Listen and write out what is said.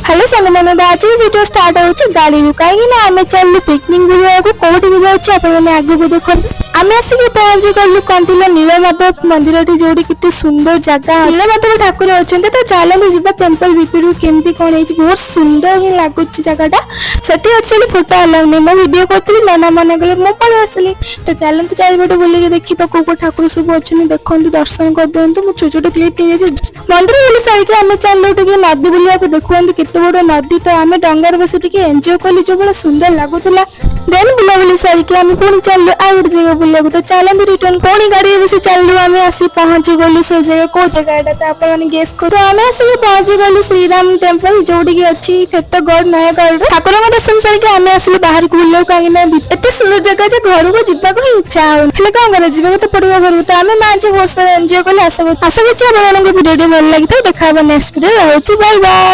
Hello संग मैंने आज वीडियो स्टार्ट हो गाड़ी कहीं आम चलू पिकनिक बुलाया कौटी भी जाऊँ आपने आगे देखो आम आसिक पहुंची गलु कंटिला नीलमाधव मंदिर जो कि सुंदर जगह नीलमाधव ठाकुर अच्छा तो चलते जी टेम्पल भितर केमती कौन है बहुत सुंदर ही लगुच जगटा से एक्चुअली फोटो अलाउ नहीं मैं वीडियो करी नाना मन कले मो पलि आसली तो चलते चारिपटे बुलिक देखा कौ ठाकुर सब अच्छे देखते दर्शन कर दिखाँ मुझे छोट छोट क्लिप मंदिर बुली सारिक आम चलो नदी बुलिया देखुं केते बड़ नदी तो आम डंगार बस एंजॉय कलु जो भाई सुंदर लगुला देन बुलाबुली सारिक आम पुणी चलू आ गए जगह बुला तो चलते रिटर्न पुणी गाड़ी बस चलू आम आसी पहुंची गलु से जगह कौ जगह तो आप गेस कर तो आम आसिक पहुंची गलु श्रीराम टेम्पल जोटी अच्छी फेतगढ़ नयगढ़ ठाकुर दर्शन सारिक आम आसिलु बाहर को बुला कहीं एत सुंदर जगह जे घर को जावाक ही इच्छा हो कौन कर तो पड़ो घर तो आम माँ बहुत सारा एंजॉय कले आशा करते भिडियो भल लगी तो देखा नेक्स्ट वीडियो रही बाय बाय।